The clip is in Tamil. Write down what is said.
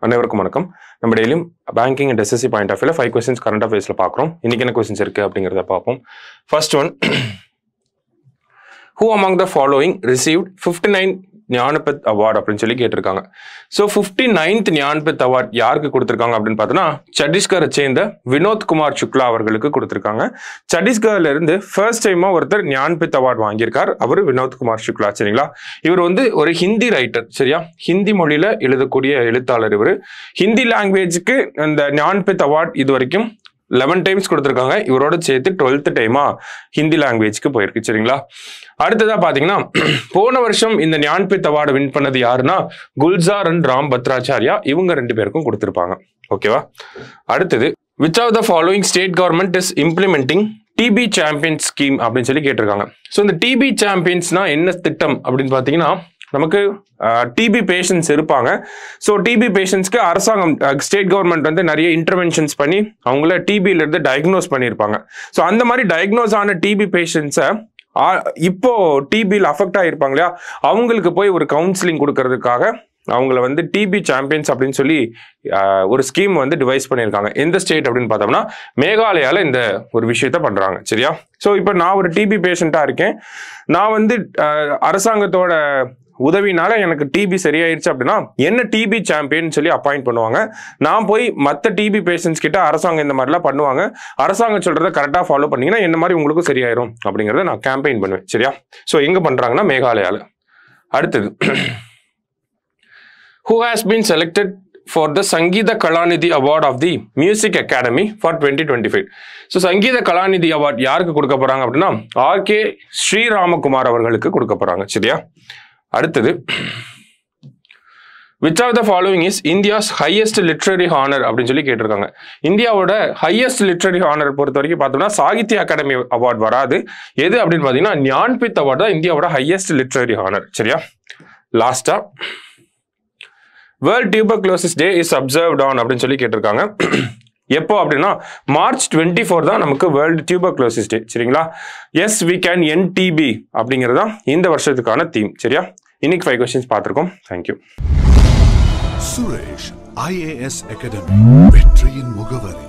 அனைவருக்கும் வணக்கம். நம்ம டெய்லியும் banking and SSC point of வியூல 5 questions கரண்ட் அஃபேர்ஸ்ல பார்க்குறோம். இன்னைக்கு என்ன கொஸ்டின்ஸ் இருக்கு அப்படிங்கிறத பார்ப்போம். First one, who among the following received 59 Jnanpith award அப்படின்னு சொல்லி கேட்டிருக்காங்க. ஸோ 59th ஞானபீத் அவார்ட் யாருக்கு கொடுத்துருக்காங்க அப்படின்னு பார்த்தோன்னா சத்தீஸ்கரை சேர்ந்த வினோத் குமார் சுக்லா அவர்களுக்கு கொடுத்துருக்காங்க. சத்தீஸ்கர்ல இருந்து ஃபர்ஸ்ட் டைமா ஒருத்தர் ஞானபீத் அவார்ட் வாங்கியிருக்கார். அவர் வினோத் குமார் சுக்லா. சரிங்களா? இவர் வந்து ஒரு ஹிந்தி ரைட்டர். சரியா? ஹிந்தி மொழியில எழுதக்கூடிய எழுத்தாளர். இவர் ஹிந்தி லாங்குவேஜுக்கு இந்த ஞானபீத் அவார்ட் இது வரைக்கும் 11 டைம்ஸ் கொடுத்துருக்காங்க. இவரோட சேர்த்து 12th டைமா ஹிந்தி லாங்குவேஜ்க்கு போயிருக்கு. சரிங்களா? அடுத்ததா பாத்தீங்கன்னா போன வருஷம் இந்த ஞானபீத் அவார்டு வின் பண்ணது யாருன்னா குல்சார் அண்ட் ராம் பத்ராச்சாரியா. இவங்க 2 பேருக்கும் கொடுத்துருப்பாங்க. ஓகேவா? அடுத்தது, which of the following state government is implementing TB Champions scheme அப்படின்னு சொல்லி கேட்டிருக்காங்க. ஸோ இந்த TB Championsனா என்ன திட்டம் அப்படின்னு பார்த்தீங்கன்னா, நமக்கு டிபி பேஷண்ட்ஸ் இருப்பாங்க. ஸோ டிபி பேஷண்ட்ஸ்க்கு அரசாங்கம் ஸ்டேட் கவர்மெண்ட் வந்து நிறைய இன்டர்வென்ஷன்ஸ் பண்ணி அவங்கள டிபியில இருந்து டயக்னோஸ் பண்ணியிருப்பாங்க. ஸோ அந்த மாதிரி டயக்னோஸ் ஆன டிபி பேஷண்ட்ஸை இப்போ டிபியில் அஃபெக்ட் ஆகிருப்பாங்க இல்லையா, அவங்களுக்கு போய் ஒரு கவுன்சிலிங் கொடுக்கறதுக்காக அவங்கள வந்து டிபி சாம்பியன்ஸ் அப்படின்னு சொல்லி ஒரு ஸ்கீம் வந்து டிவைஸ் பண்ணியிருக்காங்க. எந்த ஸ்டேட் அப்படின்னு பார்த்தோம்னா மேகாலயால இந்த ஒரு விஷயத்த பண்றாங்க. சரியா? ஸோ இப்போ நான் ஒரு டிபி பேஷண்டா இருக்கேன். நான் வந்து அரசாங்கத்தோட உதவினால எனக்கு டிபி சரியாயிருச்சு அப்படின்னா என்ன டிபி சாம்பியன் சொல்லி அப்பாயிண்ட் பண்ணுவாங்க. நான் போய் மற்ற டிபி பேஷண்ட்ஸ் கிட்ட அரசாங்கம் இந்த மாதிரிலாம் பண்ணுவாங்க, அரசாங்கம் சொல்றதை கரெக்டாக ஃபாலோ பண்ணீங்கன்னா என்ன மாதிரி உங்களுக்கும் சரியாயிரும் அப்படிங்கிறத நான் கேம்பெயின் பண்ணுவேன். சரியா? ஸோ எங்க பண்றாங்கன்னா மேகாலயால. அடுத்தது, who has been selected for the Sangeeta Kalanidhi Award of the Music Academy for 2025. So Sangeetha Kalanidhi award யாருக்கு கொடுக்க போறாங்க அப்படின்னா RK ஸ்ரீராமகுமார் அவர்களுக்கு கொடுக்க போறாங்க. சரியா? அடுத்தது, which of the following is India's highest literary honor அப்படின்னு சொல்லி கேட்டிருக்காங்க. இந்தியாவோட ஹையஸ்ட் லிட்ரரி ஹானர் பொறுத்த வரைக்கும் பார்த்தோம்னா சாகித்ய அகாடமி அவார்ட் வராது. எது அப்படின்னு பார்த்தீங்கன்னா ஞான்பீத் அவார்டு தான் இந்தியாவோட ஹையஸ்ட் லிட்ரரி ஹானர். சரியா? லாஸ்டா, world tuberculosis day is observed on அப்படின்னு சொல்லி கேட்டிருக்காங்க. எப்போ அப்படின்னா March 24 தான் நமக்கு வேர்ல்டு டியூபர்குலோசிஸ் டே. சரிங்களா? Yes we can end TB அப்படிங்கிறது தான் இந்த வருஷத்துக்கான தீம். சரியா? இன்னைக்கு 5 questions பார்த்துருக்கோம். தேங்க்யூ. சுரேஷ் IAS அகாடமி, வெற்றியின் முகவரி.